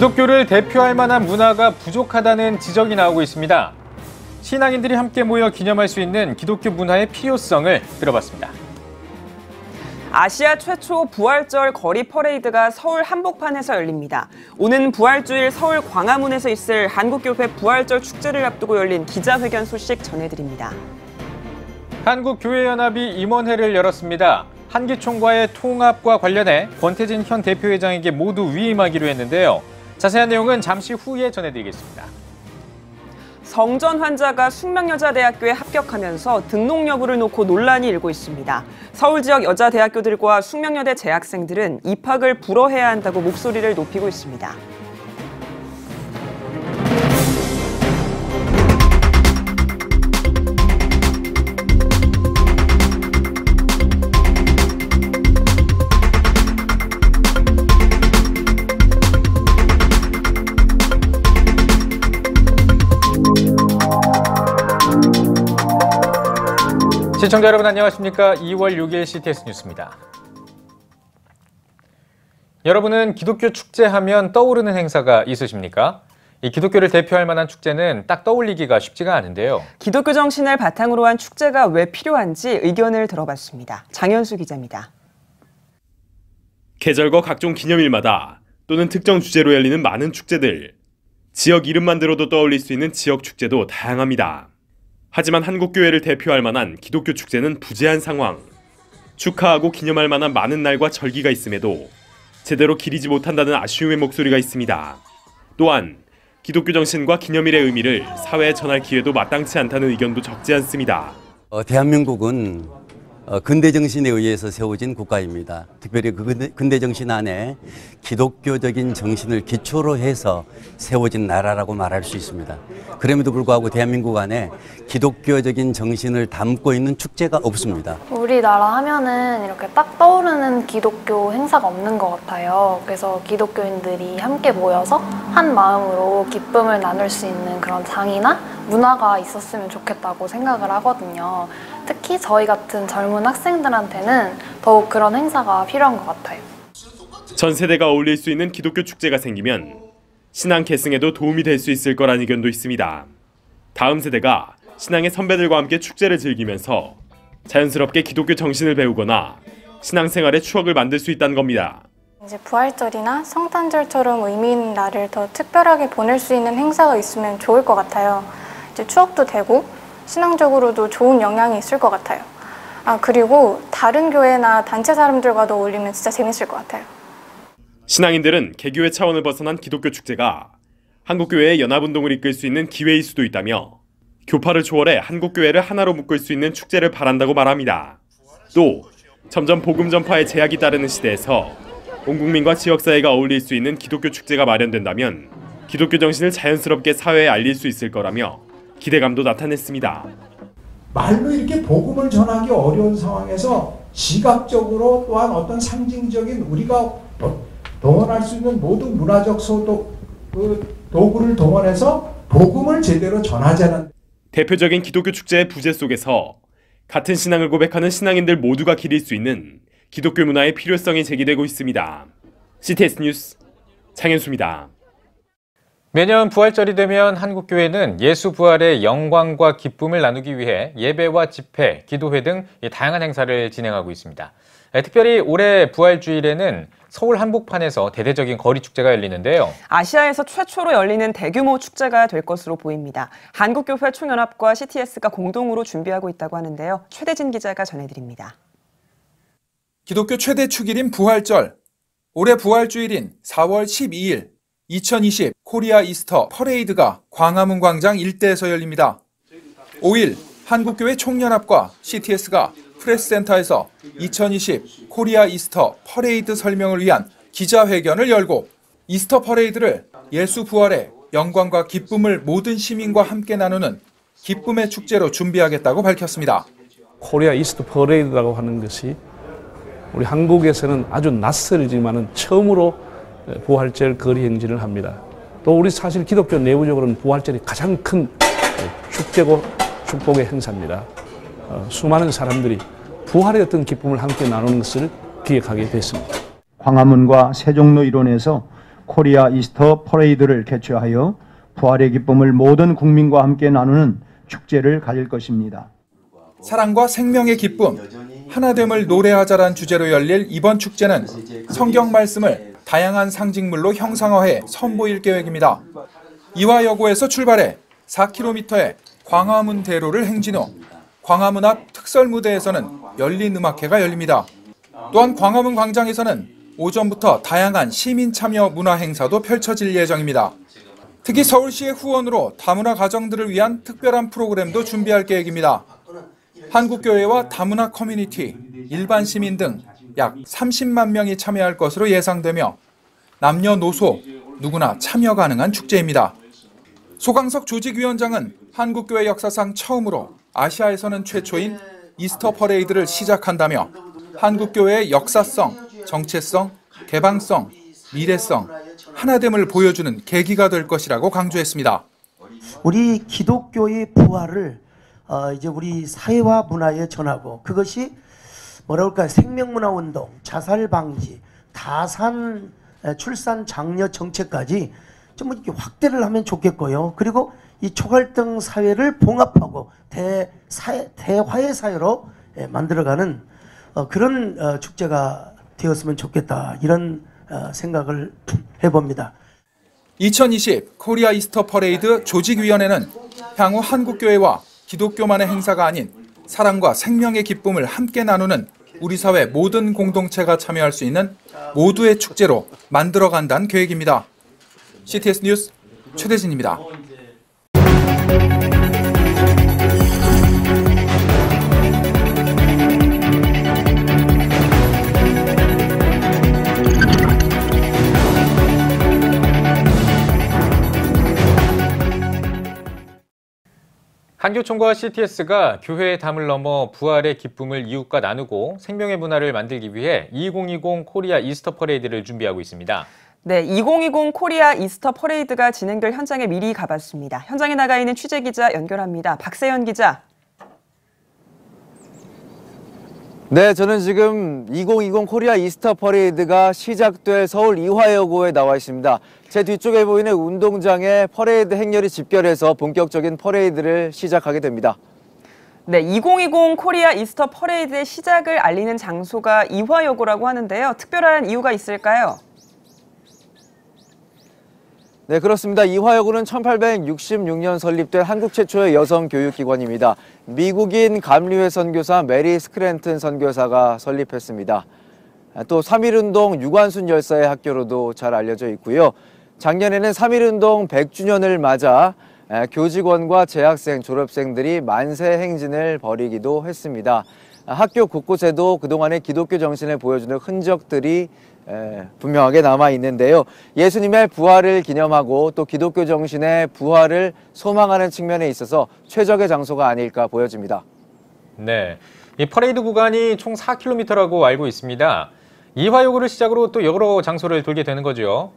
기독교를 대표할 만한 문화가 부족하다는 지적이 나오고 있습니다. 신앙인들이 함께 모여 기념할 수 있는 기독교 문화의 필요성을 들어봤습니다. 아시아 최초 부활절 거리 퍼레이드가 서울 한복판에서 열립니다. 오는 부활주일 서울 광화문에서 있을 한국교회 부활절 축제를 앞두고 열린 기자회견 소식 전해드립니다. 한국교회연합이 임원회를 열었습니다. 한기총과의 통합과 관련해 권태진 현 대표회장에게 모두 위임하기로 했는데요. 자세한 내용은 잠시 후에 전해드리겠습니다. 성전 환자가 숙명여자대학교에 합격하면서 등록 여부를 놓고 논란이 일고 있습니다. 서울 지역 여자대학교들과 숙명여대 재학생들은 입학을 불허해야 한다고 목소리를 높이고 있습니다. 시청자 여러분 안녕하십니까? 2월 6일 CTS 뉴스입니다. 여러분은 기독교 축제하면 떠오르는 행사가 있으십니까? 이 기독교를 대표할 만한 축제는 딱 떠올리기가 쉽지가 않은데요. 기독교 정신을 바탕으로 한 축제가 왜 필요한지 의견을 들어봤습니다. 장현수 기자입니다. 계절과 각종 기념일마다 또는 특정 주제로 열리는 많은 축제들. 지역 이름만 들어도 떠올릴 수 있는 지역 축제도 다양합니다. 하지만 한국교회를 대표할 만한 기독교 축제는 부재한 상황. 축하하고 기념할 만한 많은 날과 절기가 있음에도 제대로 기리지 못한다는 아쉬움의 목소리가 있습니다. 또한 기독교 정신과 기념일의 의미를 사회에 전할 기회도 마땅치 않다는 의견도 적지 않습니다. 대한민국은 근대 정신에 의해서 세워진 국가입니다. 특별히 그 근대 정신 안에 기독교적인 정신을 기초로 해서 세워진 나라라고 말할 수 있습니다. 그럼에도 불구하고 대한민국 안에 기독교적인 정신을 담고 있는 축제가 없습니다. 우리나라 하면은 이렇게 딱 떠오르는 기독교 행사가 없는 것 같아요. 그래서 기독교인들이 함께 모여서 한 마음으로 기쁨을 나눌 수 있는 그런 장이나 문화가 있었으면 좋겠다고 생각을 하거든요. 특히 저희 같은 젊은 학생들한테는 더욱 그런 행사가 필요한 것 같아요. 전 세대가 어울릴 수 있는 기독교 축제가 생기면 신앙 계승에도 도움이 될 수 있을 거란 의견도 있습니다. 다음 세대가 신앙의 선배들과 함께 축제를 즐기면서 자연스럽게 기독교 정신을 배우거나 신앙생활의 추억을 만들 수 있다는 겁니다. 이제 부활절이나 성탄절처럼 의미 있는 날을 더 특별하게 보낼 수 있는 행사가 있으면 좋을 것 같아요. 이제 추억도 되고 신앙적으로도 좋은 영향이 있을 것 같아요. 그리고 다른 교회나 단체 사람들과도 어울리면 진짜 재밌을 것 같아요. 신앙인들은 개교회 차원을 벗어난 기독교 축제가 한국교회의 연합운동을 이끌 수 있는 기회일 수도 있다며 교파를 초월해 한국교회를 하나로 묶을 수 있는 축제를 바란다고 말합니다. 또 점점 복음 전파의 제약이 따르는 시대에서 온 국민과 지역사회가 어울릴 수 있는 기독교 축제가 마련된다면 기독교 정신을 자연스럽게 사회에 알릴 수 있을 거라며 기대감도 나타냈습니다. 말로 이렇게 복음을 전하기 어려운 상황에서 시각적으로 또한 어떤 상징적인 우리가 동원할 수 있는 모든 문화적 도구를 동원해서 복음을 제대로 전하자는 대표적인 기독교 축제의 부재 속에서 같은 신앙을 고백하는 신앙인들 모두가 기릴 수 있는 기독교 문화의 필요성이 제기되고 있습니다. CTS 뉴스 장현수입니다. 매년 부활절이 되면 한국교회는 예수 부활의 영광과 기쁨을 나누기 위해 예배와 집회, 기도회 등 다양한 행사를 진행하고 있습니다. 특별히 올해 부활주일에는 서울 한복판에서 대대적인 거리 축제가 열리는데요. 아시아에서 최초로 열리는 대규모 축제가 될 것으로 보입니다. 한국교회 총연합과 CTS가 공동으로 준비하고 있다고 하는데요. 최대진 기자가 전해드립니다. 기독교 최대 축일인 부활절. 올해 부활주일인 4월 12일 2020 코리아 이스터 퍼레이드가 광화문 광장 일대에서 열립니다. 5일 한국교회 총연합과 CTS가 프레스센터에서 2020 코리아 이스터 퍼레이드 설명을 위한 기자회견을 열고 이스터 퍼레이드를 예수 부활의 영광과 기쁨을 모든 시민과 함께 나누는 기쁨의 축제로 준비하겠다고 밝혔습니다. 코리아 이스터 퍼레이드라고 하는 것이 우리 한국에서는 아주 낯설지만은 처음으로 부활절 거리 행진을 합니다. 또 우리 사실 기독교 내부적으로는 부활절이 가장 큰 축제고 축복의 행사입니다. 수많은 사람들이 부활의 어떤 기쁨을 함께 나누는 것을 기획하게 됐습니다. 광화문과 세종로 일원에서 코리아 이스터 퍼레이드를 개최하여 부활의 기쁨을 모든 국민과 함께 나누는 축제를 가질 것입니다. 사랑과 생명의 기쁨, 하나됨을 노래하자란 주제로 열릴 이번 축제는 성경 말씀을 다양한 상징물로 형상화해 선보일 계획입니다. 이화여고에서 출발해 4km의 광화문 대로를 행진 후 광화문 앞 특설무대에서는 열린 음악회가 열립니다. 또한 광화문 광장에서는 오전부터 다양한 시민 참여 문화 행사도 펼쳐질 예정입니다. 특히 서울시의 후원으로 다문화 가정들을 위한 특별한 프로그램도 준비할 계획입니다. 한국교회와 다문화 커뮤니티, 일반 시민 등 약 30만 명이 참여할 것으로 예상되며 남녀노소 누구나 참여 가능한 축제입니다. 소강석 조직위원장은 한국교회 역사상 처음으로 아시아에서는 최초인 이스터 퍼레이드를 시작한다며 한국교회의 역사성, 정체성, 개방성, 미래성, 하나됨을 보여주는 계기가 될 것이라고 강조했습니다. 우리 기독교의 부활을 이제 우리 사회와 문화에 전하고 그것이 뭐랄까 생명문화운동, 자살 방지, 다산 출산 장려 정책까지 좀 이렇게 확대를 하면 좋겠고요. 그리고 이 초갈등 사회를 봉합하고 대화의 사회로 만들어가는 그런 축제가 되었으면 좋겠다 이런 생각을 해봅니다. 2020 코리아 이스터 퍼레이드 조직위원회는 향후 한국교회와 기독교만의 행사가 아닌 사랑과 생명의 기쁨을 함께 나누는 우리 사회 모든 공동체가 참여할 수 있는 모두의 축제로 만들어간다는 계획입니다. CTS 뉴스 최대진입니다. 한교총과 CTS가 교회의 담을 넘어 부활의 기쁨을 이웃과 나누고 생명의 문화를 만들기 위해 2020 코리아 이스터 퍼레이드를 준비하고 있습니다. 네, 2020 코리아 이스터 퍼레이드가 진행될 현장에 미리 가봤습니다. 현장에 나가 있는 취재기자 연결합니다. 박세현 기자. 네, 저는 지금 2020 코리아 이스터 퍼레이드가 시작될 서울 이화여고에 나와 있습니다. 제 뒤쪽에 보이는 운동장에 퍼레이드 행렬이 집결해서 본격적인 퍼레이드를 시작하게 됩니다. 네, 2020 코리아 이스터 퍼레이드의 시작을 알리는 장소가 이화여고라고 하는데요. 특별한 이유가 있을까요? 네, 그렇습니다. 이화여고는 1866년 설립된 한국 최초의 여성 교육기관입니다. 미국인 감리회 선교사 메리 스크랜튼 선교사가 설립했습니다. 또 3.1운동 유관순 열사의 학교로도 잘 알려져 있고요. 작년에는 3.1운동 100주년을 맞아 교직원과 재학생, 졸업생들이 만세 행진을 벌이기도 했습니다. 학교 곳곳에도 그동안의 기독교 정신을 보여주는 흔적들이 분명하게 남아 있는데요. 예수님의 부활을 기념하고 또 기독교 정신의 부활을 소망하는 측면에 있어서 최적의 장소가 아닐까 보여집니다. 네, 이 퍼레이드 구간이 총 4km라고 알고 있습니다. 이화여고를 시작으로 또 여러 장소를 돌게 되는 거죠.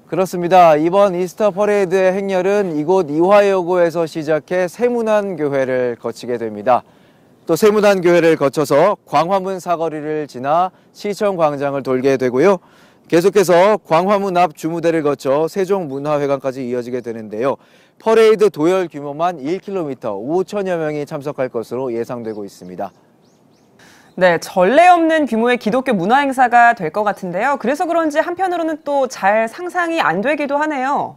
그렇습니다. 이번 이스터 퍼레이드의 행렬은 이곳 이화여고에서 시작해 세문안교회를 거치게 됩니다. 또 세문안교회를 거쳐서 광화문 사거리를 지나 시청광장을 돌게 되고요. 계속해서 광화문 앞 주무대를 거쳐 세종문화회관까지 이어지게 되는데요. 퍼레이드 도열 규모만 1km, 5천여 명이 참석할 것으로 예상되고 있습니다. 네, 전례 없는 규모의 기독교 문화 행사가 될 것 같은데요. 그래서 그런지 한편으로는 또 잘 상상이 안 되기도 하네요.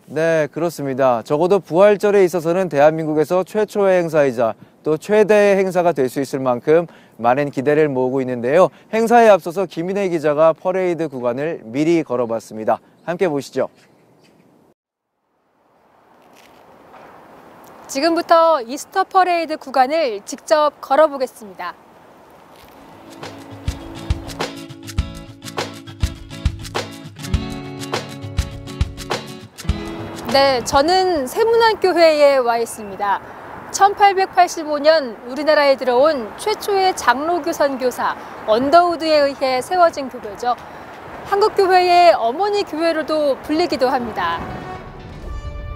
네, 그렇습니다. 적어도 부활절에 있어서는 대한민국에서 최초의 행사이자 또 최대의 행사가 될 수 있을 만큼 많은 기대를 모으고 있는데요. 행사에 앞서서 김인혜 기자가 퍼레이드 구간을 미리 걸어봤습니다. 함께 보시죠. 지금부터 이스터 퍼레이드 구간을 직접 걸어보겠습니다. 네, 저는 세문안교회에 와 있습니다. 1885년 우리나라에 들어온 최초의 장로교 선교사 언더우드에 의해 세워진 교회죠. 한국교회의 어머니 교회로도 불리기도 합니다.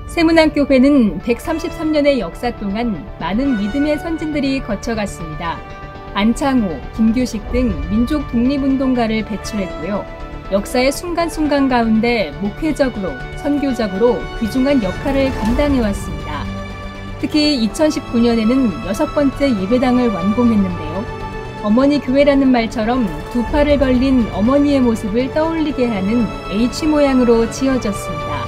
세문안교회는 133년의 역사 동안 많은 믿음의 선진들이 거쳐갔습니다. 안창호, 김규식 등 민족 독립운동가를 배출했고요. 역사의 순간순간 가운데 목회적으로, 선교적으로 귀중한 역할을 감당해왔습니다. 특히 2019년에는 6번째 예배당을 완공했는데요. 어머니 교회라는 말처럼 두 팔을 벌린 어머니의 모습을 떠올리게 하는 H 모양으로 지어졌습니다.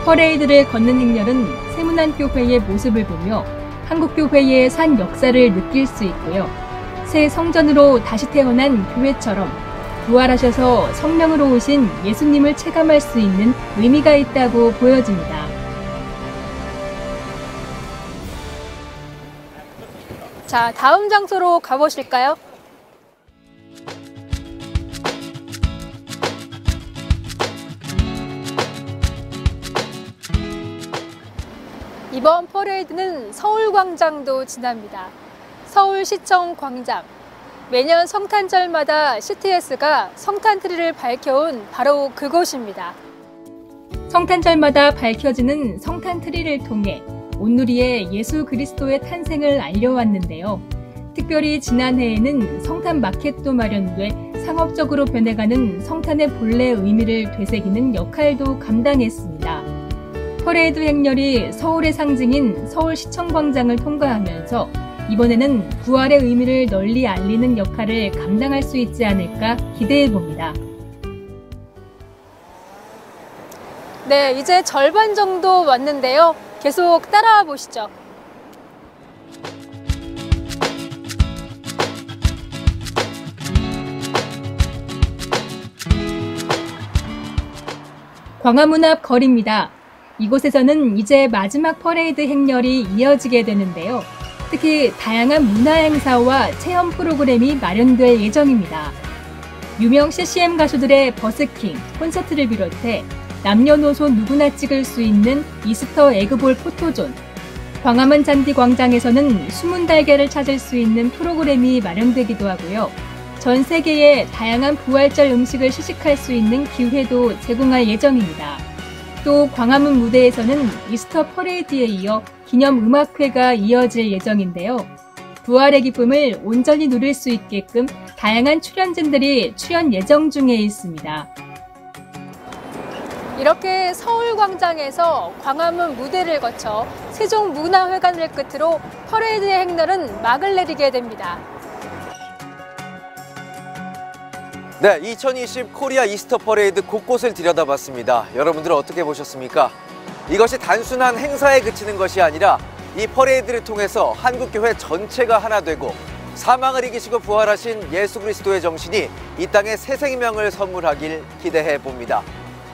퍼레이드를 걷는 행렬은 세문안교회의 모습을 보며 한국교회의 산 역사를 느낄 수 있고요. 새 성전으로 다시 태어난 교회처럼 부활하셔서 성령으로 오신 예수님을 체감할 수 있는 의미가 있다고 보여집니다. 자, 다음 장소로 가보실까요? 이번 퍼레이드는 서울광장도 지납니다. 서울시청 광장. 매년 성탄절마다 CTS가 성탄트리를 밝혀온 바로 그곳입니다. 성탄절마다 밝혀지는 성탄트리를 통해 온누리에 예수 그리스도의 탄생을 알려왔는데요. 특별히 지난해에는 성탄 마켓도 마련돼 상업적으로 변해가는 성탄의 본래 의미를 되새기는 역할도 감당했습니다. 퍼레이드 행렬이 서울의 상징인 서울시청광장을 통과하면서 이번에는 부활의 의미를 널리 알리는 역할을 감당할 수 있지 않을까 기대해봅니다. 네, 이제 절반 정도 왔는데요. 계속 따라와 보시죠. 광화문 앞 거리입니다. 이곳에서는 이제 마지막 퍼레이드 행렬이 이어지게 되는데요. 특히 다양한 문화 행사와 체험 프로그램이 마련될 예정입니다. 유명 CCM 가수들의 버스킹, 콘서트를 비롯해 남녀노소 누구나 찍을 수 있는 이스터 에그볼 포토존, 광화문 잔디광장에서는 숨은 달걀을 찾을 수 있는 프로그램이 마련되기도 하고요. 전 세계의 다양한 부활절 음식을 시식할 수 있는 기회도 제공할 예정입니다. 또 광화문 무대에서는 이스터 퍼레이드에 이어 기념 음악회가 이어질 예정인데요. 부활의 기쁨을 온전히 누릴 수 있게끔 다양한 출연진들이 출연 예정 중에 있습니다. 이렇게 서울광장에서 광화문 무대를 거쳐 세종문화회관을 끝으로 퍼레이드의 행렬은 막을 내리게 됩니다. 네, 2020 코리아 이스터 퍼레이드 곳곳을 들여다봤습니다. 여러분들은 어떻게 보셨습니까? 이것이 단순한 행사에 그치는 것이 아니라 이 퍼레이드를 통해서 한국교회 전체가 하나 되고 사망을 이기시고 부활하신 예수 그리스도의 정신이 이 땅에 새 생명을 선물하길 기대해 봅니다.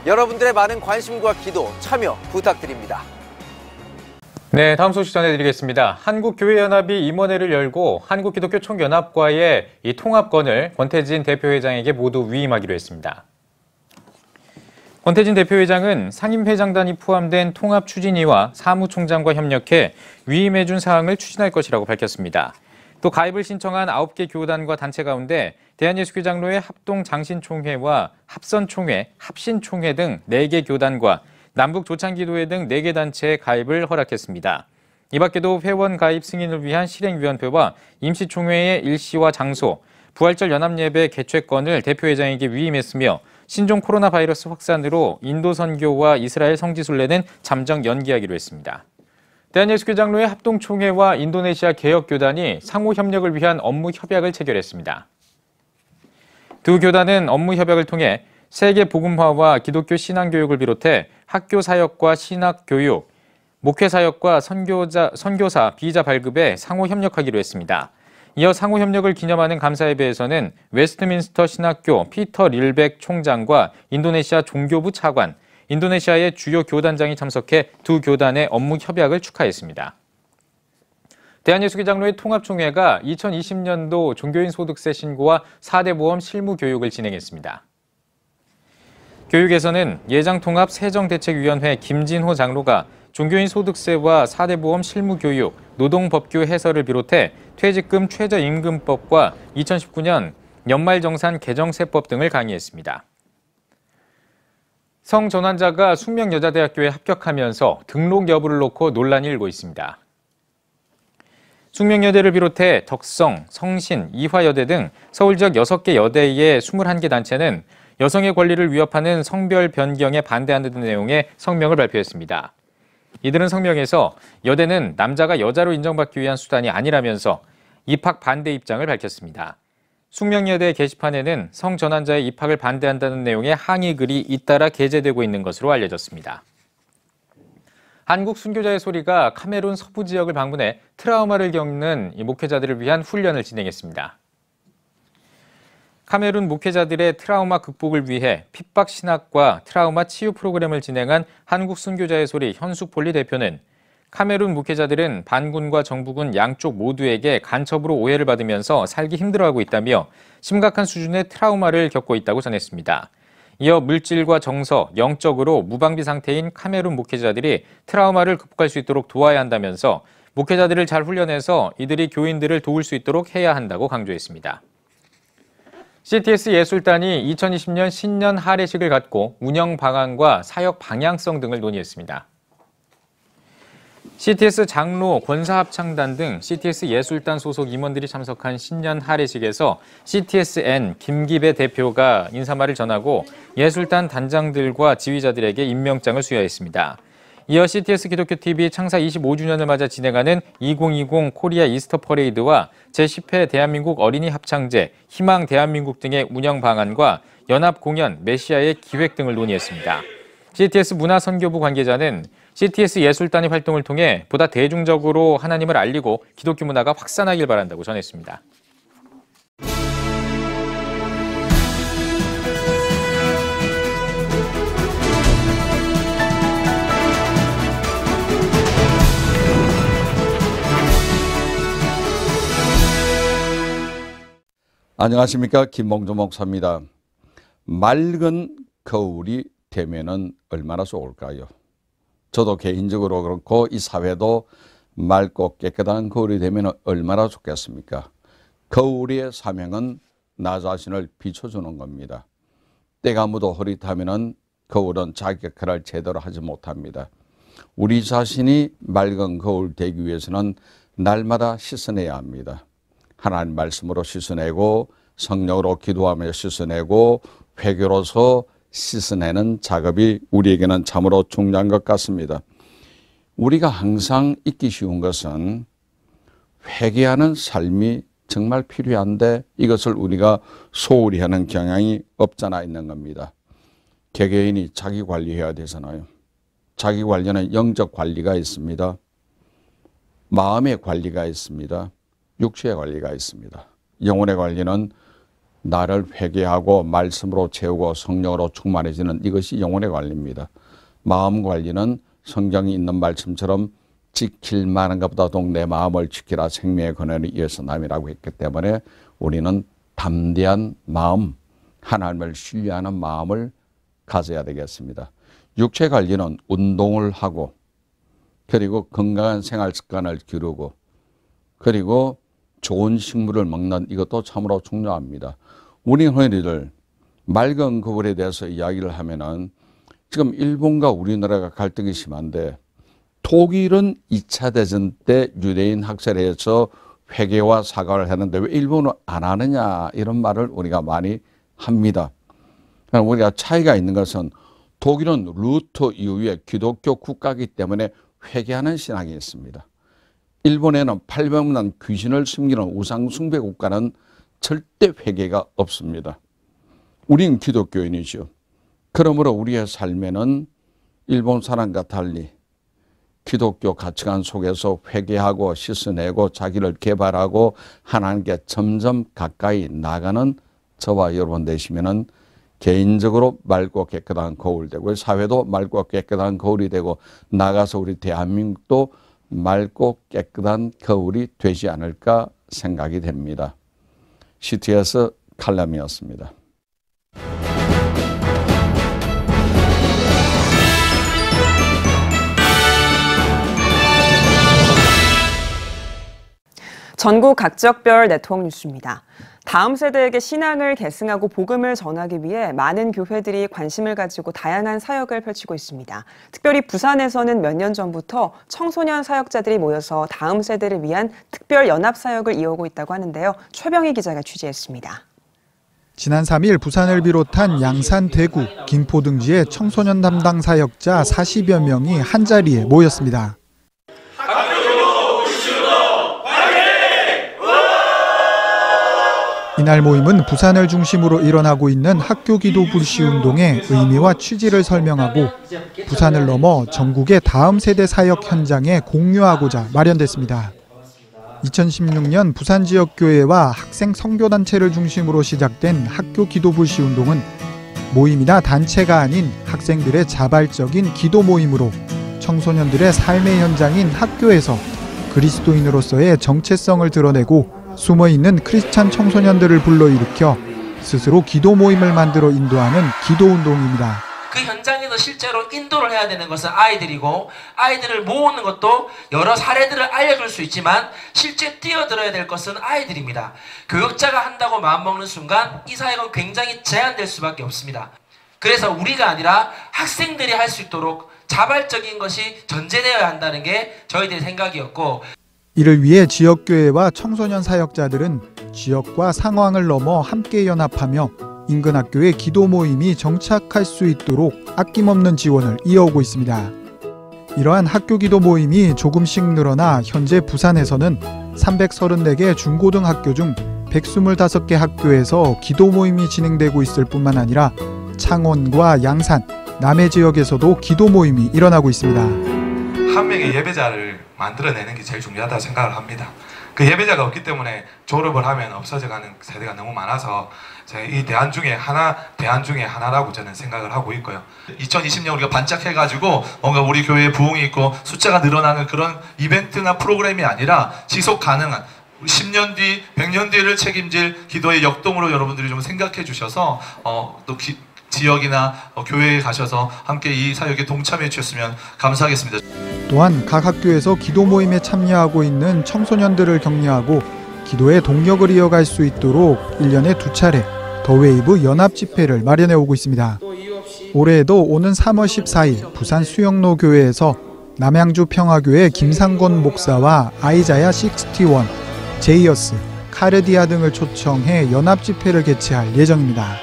여러분들의 많은 관심과 기도, 참여 부탁드립니다. 네, 다음 소식 전해드리겠습니다. 한국교회연합이 임원회를 열고 한국기독교총연합과의 이 통합권을 권태진 대표회장에게 모두 위임하기로 했습니다. 권태진 대표회장은 상임회장단이 포함된 통합추진위와 사무총장과 협력해 위임해준 사항을 추진할 것이라고 밝혔습니다. 또 가입을 신청한 9개 교단과 단체 가운데 대한예수교장로회 합동장신총회와 합선총회, 합신총회 등 4개 교단과 남북조창기도회 등 4개 단체의 가입을 허락했습니다. 이 밖에도 회원 가입 승인을 위한 실행위원회와 임시총회의 일시와 장소, 부활절 연합예배 개최권을 대표회장에게 위임했으며 신종 코로나 바이러스 확산으로 인도 선교와 이스라엘 성지순례는 잠정 연기하기로 했습니다. 대한예수교장로회 합동총회와 인도네시아 개혁교단이 상호 협력을 위한 업무 협약을 체결했습니다. 두 교단은 업무 협약을 통해 세계 복음화와 기독교 신앙교육을 비롯해 학교 사역과 신학 교육, 목회 사역과 선교사 비자 발급에 상호 협력하기로 했습니다. 이어 상호 협력을 기념하는 감사예배에서는 웨스트민스터 신학교 피터 릴백 총장과 인도네시아 종교부 차관, 인도네시아의 주요 교단장이 참석해 두 교단의 업무 협약을 축하했습니다. 대한예수교장로회 통합총회가 2020년도 종교인 소득세 신고와 4대 보험 실무 교육을 진행했습니다. 교육에서는 예장통합 세정대책위원회 김진호 장로가 종교인 소득세와 4대 보험 실무 교육, 노동법규 해설을 비롯해 퇴직금 최저임금법과 2019년 연말정산 개정세법 등을 강의했습니다. 성전환자가 숙명여자대학교에 합격하면서 등록 여부를 놓고 논란이 일고 있습니다. 숙명여대를 비롯해 덕성, 성신, 이화여대 등 서울 지역 6개 여대의 21개 단체는 여성의 권리를 위협하는 성별 변경에 반대하는 내용의 성명을 발표했습니다. 이들은 성명에서 여대는 남자가 여자로 인정받기 위한 수단이 아니라면서 입학 반대 입장을 밝혔습니다. 숙명여대 게시판에는 성전환자의 입학을 반대한다는 내용의 항의 글이 잇따라 게재되고 있는 것으로 알려졌습니다. 한국 순교자의 소리가 카메룬 서부 지역을 방문해 트라우마를 겪는 목회자들을 위한 훈련을 진행했습니다. 카메룬 목회자들의 트라우마 극복을 위해 핍박 신학과 트라우마 치유 프로그램을 진행한 한국 순교자의 소리 현숙폴리 대표는 카메룬 목회자들은 반군과 정부군 양쪽 모두에게 간첩으로 오해를 받으면서 살기 힘들어하고 있다며 심각한 수준의 트라우마를 겪고 있다고 전했습니다. 이어 물질과 정서, 영적으로 무방비 상태인 카메룬 목회자들이 트라우마를 극복할 수 있도록 도와야 한다면서 목회자들을 잘 훈련해서 이들이 교인들을 도울 수 있도록 해야 한다고 강조했습니다. CTS 예술단이 2020년 신년 할애식을 갖고 운영 방안과 사역 방향성 등을 논의했습니다. CTS 장로, 권사합창단 등 CTS 예술단 소속 임원들이 참석한 신년 할애식에서 CTSN 김기배 대표가 인사말을 전하고 예술단 단장들과 지휘자들에게 임명장을 수여했습니다. 이어 CTS 기독교TV 창사 25주년을 맞아 진행하는 2020 코리아 이스터 퍼레이드와 제10회 대한민국 어린이 합창제, 희망 대한민국 등의 운영 방안과 연합 공연, 메시아의 기획 등을 논의했습니다. CTS 문화선교부 관계자는 CTS 예술단의 활동을 통해 보다 대중적으로 하나님을 알리고 기독교 문화가 확산하길 바란다고 전했습니다. 안녕하십니까, 김봉조 목사입니다. 맑은 거울이 되면은 얼마나 좋을까요? 저도 개인적으로 그렇고 이 사회도 맑고 깨끗한 거울이 되면 얼마나 좋겠습니까? 거울의 사명은 나 자신을 비춰주는 겁니다. 때가 묻어 흐릿하면은 거울은 자기 역할을 제대로 하지 못합니다. 우리 자신이 맑은 거울 되기 위해서는 날마다 씻어내야 합니다. 하나님 말씀으로 씻어내고 성령으로 기도하며 씻어내고 회개로서 씻어내는 작업이 우리에게는 참으로 중요한 것 같습니다. 우리가 항상 잊기 쉬운 것은 회개하는 삶이 정말 필요한데 이것을 우리가 소홀히 하는 경향이 없잖아 있는 겁니다. 개개인이 자기 관리해야 되잖아요. 자기 관리는 영적 관리가 있습니다. 마음의 관리가 있습니다. 육체의 관리가 있습니다. 영혼의 관리는 나를 회개하고 말씀으로 채우고 성령으로 충만해지는 이것이 영혼의 관리입니다. 마음 관리는 성경이 있는 말씀처럼 지킬 만한 것보다 내 마음을 지키라 생명의 근원을 이어서 남이라고 했기 때문에 우리는 담대한 마음, 하나님을 신뢰하는 마음을 가져야 되겠습니다. 육체 관리는 운동을 하고 그리고 건강한 생활 습관을 기르고 그리고 좋은 식물을 먹는 이것도 참으로 중요합니다. 우리 흔히들 맑은 거울에 대해서 이야기를 하면은 지금 일본과 우리나라가 갈등이 심한데 독일은 2차 대전 때 유대인 학살에서 회개와 사과를 했는데 왜 일본은 안 하느냐 이런 말을 우리가 많이 합니다. 우리가 차이가 있는 것은 독일은 루터 이후에 기독교 국가이기 때문에 회개하는 신앙이 있습니다. 일본에는 800만 귀신을 숨기는 우상 숭배 국가는 절대 회개가 없습니다. 우리는 기독교인이죠. 그러므로 우리의 삶에는 일본 사람과 달리 기독교 가치관 속에서 회개하고 씻어내고 자기를 개발하고 하나님께 점점 가까이 나가는 저와 여러분 되시면은 개인적으로 맑고 깨끗한 거울 되고 사회도 맑고 깨끗한 거울이 되고 나가서 우리 대한민국도 맑고 깨끗한 거울이 되지 않을까 생각이 됩니다. CTS 칼럼이었습니다. 전국 각지역별 네트워크 뉴스입니다. 다음 세대에게 신앙을 계승하고 복음을 전하기 위해 많은 교회들이 관심을 가지고 다양한 사역을 펼치고 있습니다. 특별히 부산에서는 몇 년 전부터 청소년 사역자들이 모여서 다음 세대를 위한 특별 연합 사역을 이어오고 있다고 하는데요. 최병희 기자가 취재했습니다. 지난 3일 부산을 비롯한 양산, 대구, 김포 등지의 청소년 담당 사역자 40여 명이 한자리에 모였습니다. 이날 모임은 부산을 중심으로 일어나고 있는 학교 기도 불시 운동의 의미와 취지를 설명하고 부산을 넘어 전국의 다음 세대 사역 현장에 공유하고자 마련됐습니다. 2016년 부산 지역 교회와 학생 선교단체를 중심으로 시작된 학교 기도 불시 운동은 모임이나 단체가 아닌 학생들의 자발적인 기도 모임으로 청소년들의 삶의 현장인 학교에서 그리스도인으로서의 정체성을 드러내고 숨어있는 크리스찬 청소년들을 불러일으켜 스스로 기도 모임을 만들어 인도하는 기도운동입니다. 그 현장에서 실제로 인도를 해야 되는 것은 아이들이고 아이들을 모으는 것도 여러 사례들을 알려줄 수 있지만 실제 뛰어들어야 될 것은 아이들입니다. 교육자가 한다고 마음먹는 순간 이 사역은 굉장히 제한될 수밖에 없습니다. 그래서 우리가 아니라 학생들이 할 수 있도록 자발적인 것이 전제되어야 한다는 게 저희들의 생각이었고, 이를 위해 지역교회와 청소년 사역자들은 지역과 상황을 넘어 함께 연합하며 인근 학교의 기도 모임이 정착할 수 있도록 아낌없는 지원을 이어오고 있습니다. 이러한 학교 기도 모임이 조금씩 늘어나 현재 부산에서는 334개 중고등학교 중 125개 학교에서 기도 모임이 진행되고 있을 뿐만 아니라 창원과 양산, 남해 지역에서도 기도 모임이 일어나고 있습니다. 한 명의 예배자를 만들어내는 게 제일 중요하다고 생각을 합니다. 그 예배자가 없기 때문에 졸업을 하면 없어져가는 세대가 너무 많아서 이 대안 중에 하나라고 저는 생각을 하고 있고요. 2020년 우리가 반짝해가지고 뭔가 우리 교회에 부흥이 있고 숫자가 늘어나는 그런 이벤트나 프로그램이 아니라 지속 가능한 10년 뒤, 100년 뒤를 책임질 기도의 역동으로 여러분들이 좀 생각해 주셔서 또 지역이나 교회에 가셔서 함께 이 사역에 동참해 주셨으면 감사하겠습니다. 또한 각 학교에서 기도 모임에 참여하고 있는 청소년들을 격려하고 기도의 동력을 이어갈 수 있도록 1년에 2차례 더웨이브 연합 집회를 마련해 오고 있습니다. 올해에도 오는 3월 14일 부산 수영로 교회에서 남양주 평화교회 김상권 목사와 아이자야 61, 제이어스, 카르디아 등을 초청해 연합 집회를 개최할 예정입니다.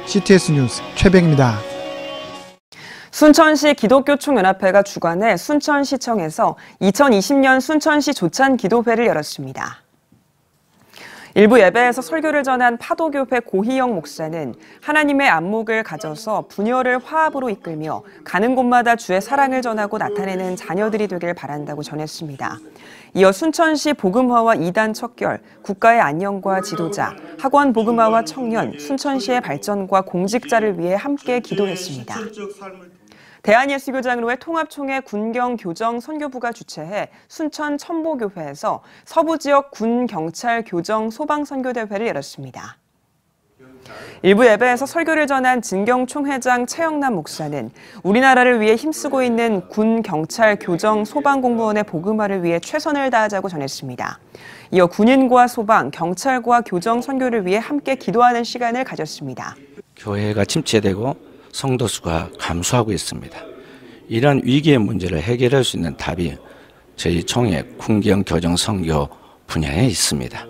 CTS 뉴스 최백입니다. 순천시 기독교 총연합회가 주관해 순천시청에서 2020년 순천시 조찬 기도회를 열었습니다. 일부 예배에서 설교를 전한 파도교회 고희영 목사는 하나님의 안목을 가져서 분열을 화합으로 이끌며 가는 곳마다 주의 사랑을 전하고 나타내는 자녀들이 되길 바란다고 전했습니다. 이어 순천시 복음화와 이단 척결, 국가의 안녕과 지도자, 학원 복음화와 청년, 순천시의 발전과 공직자를 위해 함께 기도했습니다. 대한예수교장로회 통합총회 군경교정 선교부가 주최해 순천 첨보교회에서 서부지역 군경찰교정 소방선교대회를 열었습니다. 일부 예배에서 설교를 전한 진경총회장 최영남 목사는 우리나라를 위해 힘쓰고 있는 군, 경찰, 교정, 소방공무원의 복음화를 위해 최선을 다하자고 전했습니다. 이어 군인과 소방, 경찰과 교정, 선교를 위해 함께 기도하는 시간을 가졌습니다. 교회가 침체되고 성도 수가 감소하고 있습니다. 이러한 위기의 문제를 해결할 수 있는 답이 저희 총회 군경, 교정, 선교 분야에 있습니다.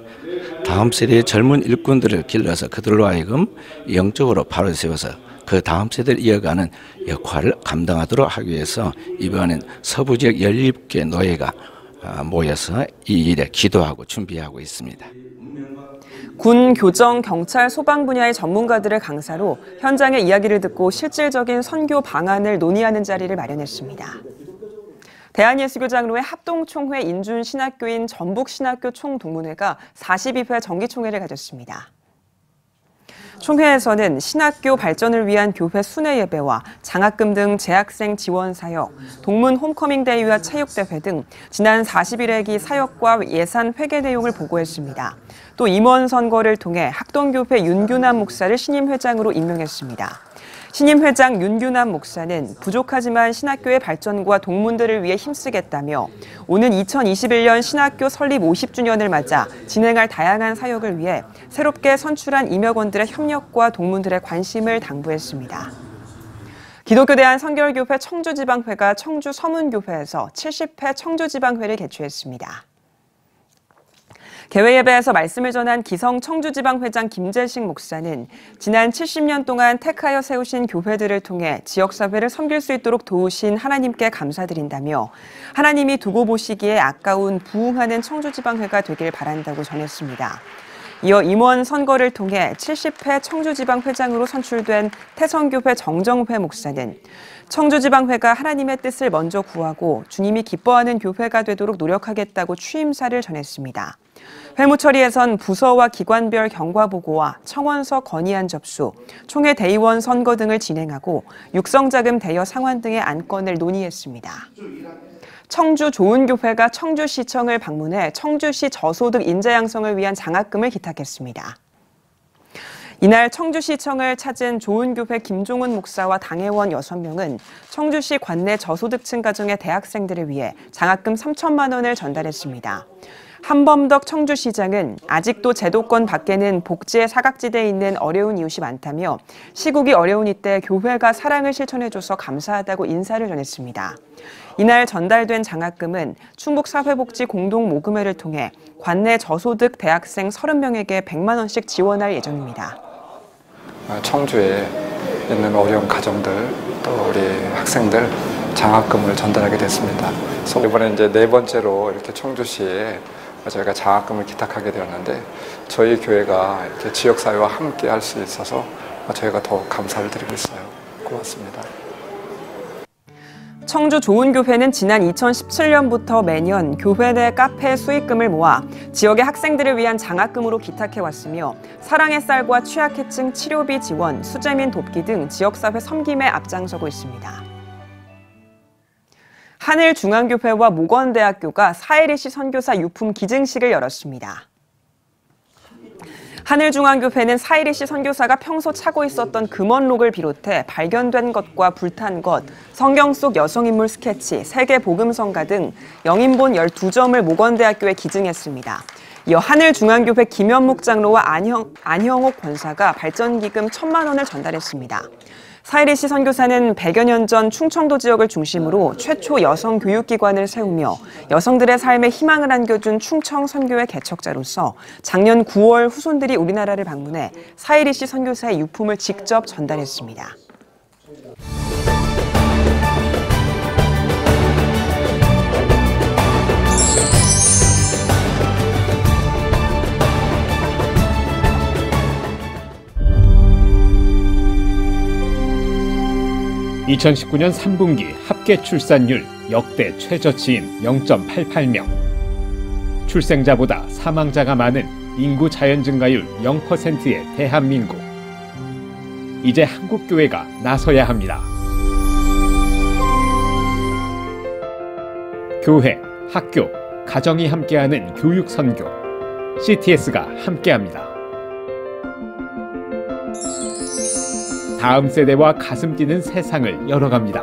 다음 세대의 젊은 일꾼들을 길러서 그들로 하여금 영적으로 바로 세워서 그 다음 세대를 이어가는 역할을 감당하도록 하기 위해서 이번엔 서부지역 17개 노예가 모여서 이 일에 기도하고 준비하고 있습니다. 군, 교정, 경찰, 소방 분야의 전문가들을 강사로 현장의 이야기를 듣고 실질적인 선교 방안을 논의하는 자리를 마련했습니다. 대한예수교장로회 합동총회 인준신학교인 전북신학교 총동문회가 42회 정기총회를 가졌습니다. 총회에서는 신학교 발전을 위한 교회 순회 예배와 장학금 등 재학생 지원 사역, 동문 홈커밍 데이와 체육대회 등 지난 40일의 사역과 예산 회계 내용을 보고했습니다. 또 임원 선거를 통해 학동교회 윤규남 목사를 신임 회장으로 임명했습니다. 신임 회장 윤규남 목사는 부족하지만 신학교의 발전과 동문들을 위해 힘쓰겠다며 오는 2021년 신학교 설립 50주년을 맞아 진행할 다양한 사역을 위해 새롭게 선출한 임역원들의 협력과 동문들의 관심을 당부했습니다. 기독교대한 선결교회 청주지방회가 청주서문교회에서 70회 청주지방회를 개최했습니다. 개회예배에서 말씀을 전한 기성 청주지방회장 김재식 목사는 지난 70년 동안 택하여 세우신 교회들을 통해 지역사회를 섬길 수 있도록 도우신 하나님께 감사드린다며 하나님이 두고 보시기에 아까운 부흥하는 청주지방회가 되길 바란다고 전했습니다. 이어 임원 선거를 통해 70회 청주지방회장으로 선출된 태성교회 정정회 목사는 청주지방회가 하나님의 뜻을 먼저 구하고 주님이 기뻐하는 교회가 되도록 노력하겠다고 취임사를 전했습니다. 회무처리에선 부서와 기관별 경과보고와 청원서 건의안 접수, 총회 대의원 선거 등을 진행하고 육성자금 대여 상환 등의 안건을 논의했습니다. 청주 좋은교회가 청주시청을 방문해 청주시 저소득 인재 양성을 위한 장학금을 기탁했습니다. 이날 청주시청을 찾은 좋은교회 김종훈 목사와 당회원 6명은 청주시 관내 저소득층 가정의 대학생들을 위해 장학금 3천만 원을 전달했습니다. 한범덕 청주시장은 아직도 제도권 밖에는 복지의 사각지대에 있는 어려운 이웃이 많다며 시국이 어려운 이때 교회가 사랑을 실천해줘서 감사하다고 인사를 전했습니다. 이날 전달된 장학금은 충북사회복지 공동모금회를 통해 관내 저소득 대학생 30명에게 100만 원씩 지원할 예정입니다. 청주에 있는 어려운 가정들 또 우리 학생들 장학금을 전달하게 됐습니다. 이번에 이제 4번째로 이렇게 청주시에 저희가 장학금을 기탁하게 되었는데 저희 교회가 이렇게 지역사회와 함께 할 수 있어서 저희가 더욱 감사를 드리고 있어요. 고맙습니다. 청주 좋은교회는 지난 2017년부터 매년 교회 내 카페 수익금을 모아 지역의 학생들을 위한 장학금으로 기탁해왔으며 사랑의 쌀과 취약계층 치료비 지원, 수재민 돕기 등 지역사회 섬김에 앞장서고 있습니다. 하늘중앙교회와 모건대학교가 사혜리씨 선교사 유품 기증식을 열었습니다. 하늘중앙교회는 사혜리씨 선교사가 평소 차고 있었던 금원록을 비롯해 발견된 것과 불탄 것, 성경 속 여성인물 스케치, 세계복음성가 등 영인본 12점을 모건대학교에 기증했습니다. 이어 하늘중앙교회 김현묵 장로와 안형옥 권사가 발전기금 1,000만 원을 전달했습니다. 사혜리씨 선교사는 100여 년 전 충청도 지역을 중심으로 최초 여성 교육기관을 세우며 여성들의 삶에 희망을 안겨준 충청 선교의 개척자로서 작년 9월 후손들이 우리나라를 방문해 사혜리씨 선교사의 유품을 직접 전달했습니다. (2019년 3분기) 합계 출산율 역대 최저치인 0.88명. 출생자보다 사망자가 많은 인구 자연 증가율 0%의 대한민국. 이제 한국교회가 나서야 합니다. 교회, 학교, 가정이 함께하는 교육 선교. CTS가 함께합니다. 다음 세대와 가슴 뛰는 세상을 열어갑니다.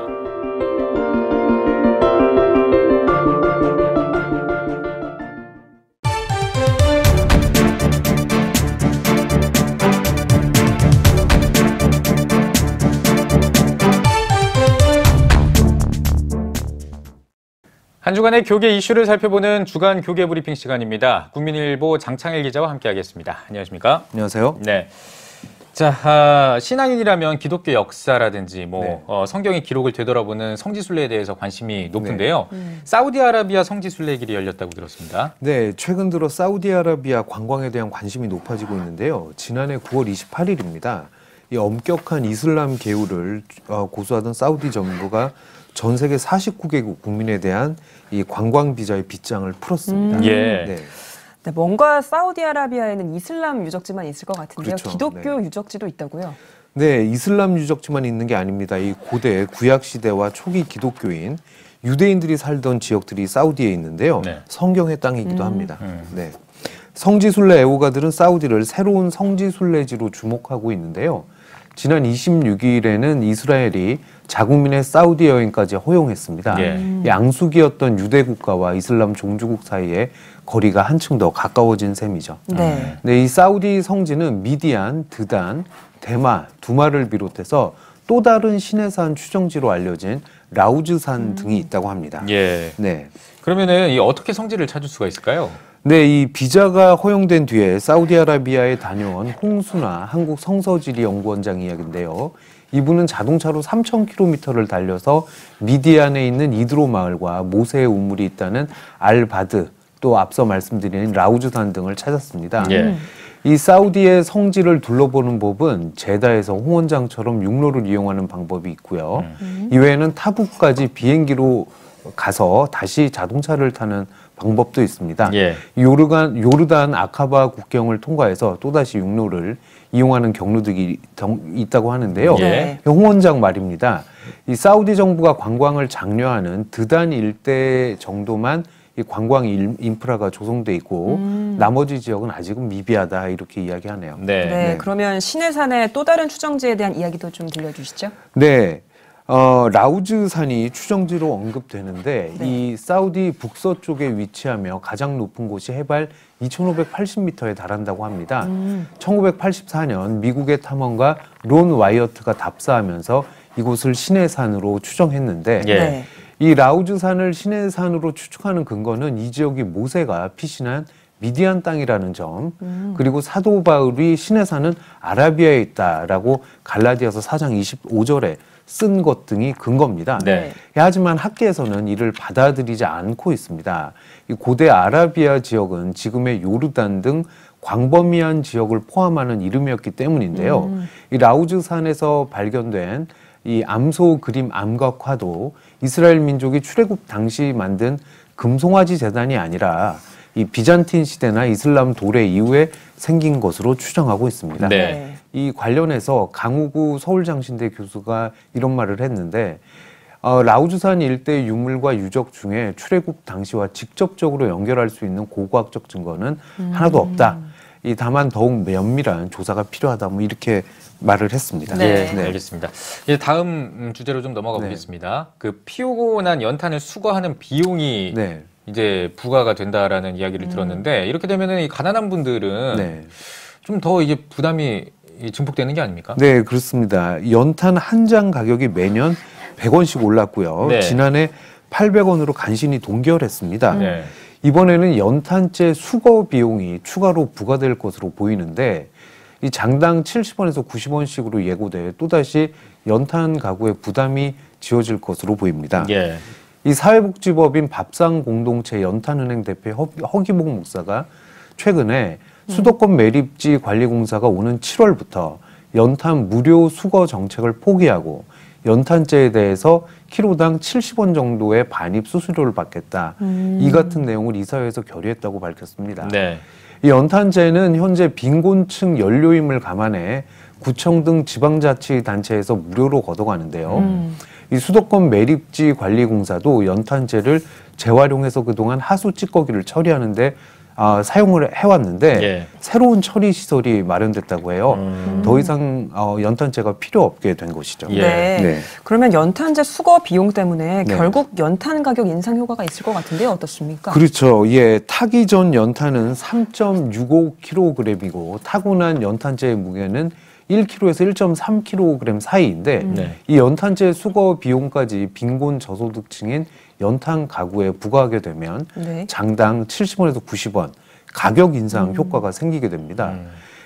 한 주간의 교계 이슈를 살펴보는 주간 교계 브리핑 시간입니다. 국민일보 장창일 기자와 함께하겠습니다. 안녕하십니까? 안녕하세요. 네. 자, 신앙인이라면 기독교 역사라든지 성경의 기록을 되돌아보는 성지순례에 대해서 관심이 높은데요. 사우디아라비아 성지순례길이 열렸다고 들었습니다. 네, 최근 들어 사우디아라비아 관광에 대한 관심이 높아지고 있는데요. 지난해 9월 28일입니다. 이 엄격한 이슬람 계율을 고수하던 사우디 정부가 전 세계 49개국 국민에 대한 이 관광 비자의 빗장을 풀었습니다. 네, 뭔가 사우디아라비아에는 이슬람 유적지만 있을 것 같은데요. 그렇죠. 기독교 유적지도 있다고요? 네, 이슬람 유적지만 있는 게 아닙니다. 이 고대 구약 시대와 초기 기독교인 유대인들이 살던 지역들이 사우디에 있는데요. 성경의 땅이기도 합니다. 네. 성지순례 애호가들은 사우디를 새로운 성지순례지로 주목하고 있는데요. 지난 26일에는 이스라엘이 자국민의 사우디 여행까지 허용했습니다. 양수기였던 유대 국가와 이슬람 종주국 사이에 거리가 한층 더 가까워진 셈이죠. 네. 네, 이 사우디 성지는 미디안, 드단, 대마, 두마를 비롯해서 또 다른 시내산 추정지로 알려진 라우즈산 등이 있다고 합니다. 예. 네. 그러면은 이 어떻게 성지를 찾을 수가 있을까요? 네, 이 비자가 허용된 뒤에 사우디아라비아에 다녀온 홍순아 한국 성서지리 연구원장 이야기인데요. 이분은 자동차로 3,000km를 달려서 미디안에 있는 이드로 마을과 모세의 우물이 있다는 알바드, 또 앞서 말씀드린 라우즈산 등을 찾았습니다. 이 사우디의 성지를 둘러보는 법은 제다에서 홍원장처럼 육로를 이용하는 방법이 있고요. 이외에는 타국까지 비행기로 가서 다시 자동차를 타는 방법도 있습니다. 요르단 아카바 국경을 통과해서 또다시 육로를 이용하는 경로들이 있다고 하는데요. 홍원장 말입니다. 이 사우디 정부가 관광을 장려하는 드단 일대 정도만 이 관광 인프라가 조성돼 있고 나머지 지역은 아직은 미비하다 이렇게 이야기하네요. 네, 그러면 시내산의 또 다른 추정지에 대한 이야기도 좀 들려주시죠. 네. 라우즈산이 추정지로 언급되는데 이 사우디 북서쪽에 위치하며 가장 높은 곳이 해발 2,580m에 달한다고 합니다. 1984년 미국의 탐험가 론 와이어트가 답사하면서 이곳을 시내산으로 추정했는데 이 라우즈산을 시내산으로 추측하는 근거는 이 지역이 모세가 피신한 미디안 땅이라는 점, 그리고 사도 바울이 시내산은 아라비아에 있다라고 갈라디아서 4장 25절에 쓴 것 등이 근거입니다. 하지만 학계에서는 이를 받아들이지 않고 있습니다. 이 고대 아라비아 지역은 지금의 요르단 등 광범위한 지역을 포함하는 이름이었기 때문인데요. 이 라우즈산에서 발견된 이 암소 그림 암각화도 이스라엘 민족이 출애굽 당시 만든 금송아지 제단이 아니라 이 비잔틴 시대나 이슬람 도래 이후에 생긴 것으로 추정하고 있습니다. 이 관련해서 강우구 서울장신대 교수가 이런 말을 했는데 라우즈산 일대 유물과 유적 중에 출애굽 당시와 직접적으로 연결할 수 있는 고고학적 증거는 하나도 없다. 다만 더욱 면밀한 조사가 필요하다. 뭐 이렇게 말을 했습니다. 알겠습니다. 이제 다음 주제로 좀 넘어가 보겠습니다. 그 피우고 난 연탄을 수거하는 비용이 이제 부과가 된다라는 이야기를 들었는데 이렇게 되면은 이 가난한 분들은 좀 더 이게 부담이 증폭되는 게 아닙니까? 네, 그렇습니다. 연탄 한 장 가격이 매년 100원씩 올랐고요. 지난해 800원으로 간신히 동결했습니다. 이번에는 연탄재 수거 비용이 추가로 부과될 것으로 보이는데 이 장당 70원에서 90원씩으로 예고돼 또다시 연탄 가구에 부담이 지어질 것으로 보입니다. 이 사회복지법인 밥상공동체 연탄은행 대표 허기복 목사가 최근에 수도권 매립지 관리공사가 오는 7월부터 연탄 무료 수거 정책을 포기하고 연탄재에 대해서 키로당 70원 정도의 반입 수수료를 받겠다. 이 같은 내용을 이사회에서 결의했다고 밝혔습니다. 이 연탄재는 현재 빈곤층 연료임을 감안해 구청 등 지방자치단체에서 무료로 걷어가는데요. 이 수도권 매립지 관리공사도 연탄재를 재활용해서 그동안 하수 찌꺼기를 처리하는데 사용을 해왔는데 새로운 처리 시설이 마련됐다고 해요. 더 이상 연탄재가 필요 없게 된 것이죠. 그러면 연탄재 수거 비용 때문에 결국 연탄 가격 인상 효과가 있을 것 같은데요. 어떻습니까? 그렇죠. 타기 전 연탄은 3.65kg이고 타고 난 연탄재의 무게는 1kg에서 1.3kg 사이인데 이 연탄재 수거 비용까지 빈곤 저소득층인 연탄 가구에 부과하게 되면 장당 70원에서 90원 가격 인상 효과가 생기게 됩니다.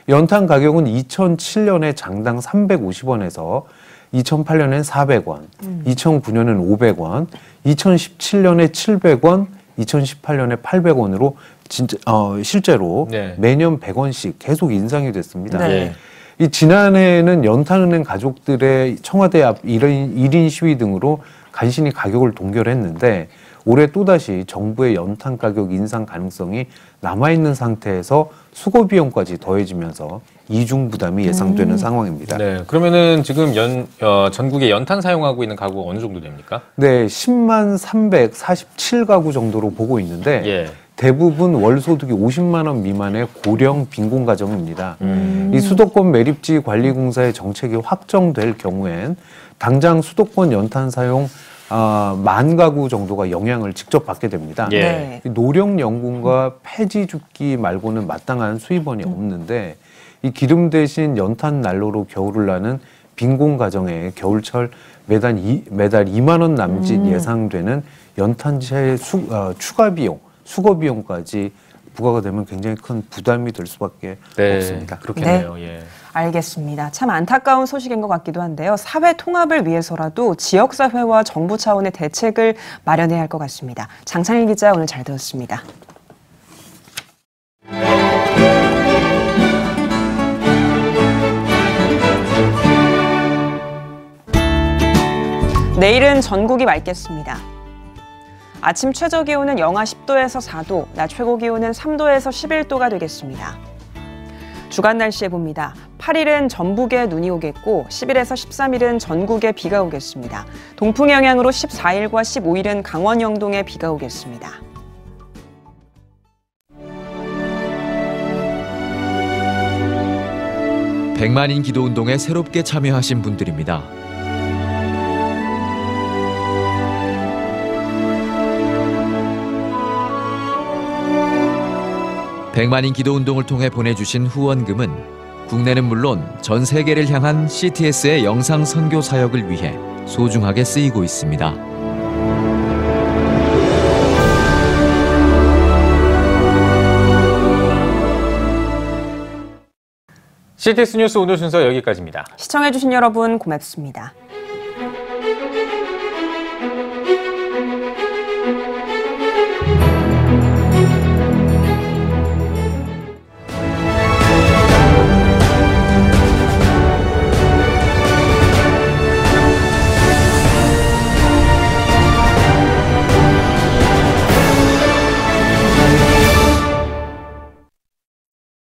연탄 가격은 2007년에 장당 350원에서 2008년엔 400원, 2009년엔 500원, 2017년에 700원, 2018년에 800원으로 실제로 매년 100원씩 계속 인상이 됐습니다. 이 지난해에는 연탄은행 가족들의 청와대 앞 1인 시위 등으로 간신히 가격을 동결했는데 올해 또다시 정부의 연탄 가격 인상 가능성이 남아있는 상태에서 수거 비용까지 더해지면서 이중 부담이 예상되는 상황입니다. 그러면은 지금 전국에 연탄 사용하고 있는 가구가 어느 정도 됩니까? 네, 10만 347가구 정도로 보고 있는데 대부분 월 소득이 50만 원 미만의 고령 빈곤 가정입니다. 이 수도권 매립지 관리공사의 정책이 확정될 경우엔 당장 수도권 연탄 사용 10,000가구 정도가 영향을 직접 받게 됩니다. 네. 노령연금과 폐지 줍기 말고는 마땅한 수입원이 없는데 이 기름 대신 연탄 난로로 겨울을 나는 빈곤 가정에 겨울철 매달 2만 원 남짓 예상되는 연탄재 추가 비용, 수거 비용까지 부과가 되면 굉장히 큰 부담이 될 수밖에 없습니다. 그렇겠네요. 네. 예. 알겠습니다. 참 안타까운 소식인 것 같기도 한데요. 사회 통합을 위해서라도 지역사회와 정부 차원의 대책을 마련해야 할 것 같습니다. 장찬일 기자 오늘 잘 들었습니다. 내일은 전국이 맑겠습니다. 아침 최저기온은 영하 10도에서 4도, 낮 최고기온은 3도에서 11도가 되겠습니다. 주간 날씨에 봅니다. 8일은 전북에 눈이 오겠고 10일에서 13일은 전국에 비가 오겠습니다. 동풍의 영향으로 14일과 15일은 강원 영동에 비가 오겠습니다. 백만인 기도운동에 새롭게 참여하신 분들입니다. 백만인 기도운동을 통해 보내주신 후원금은 국내는 물론 전 세계를 향한 CTS의 영상 선교 사역을 위해 소중하게 쓰이고 있습니다. CTS 뉴스 오늘 순서 여기까지입니다. 시청해주신 여러분 고맙습니다.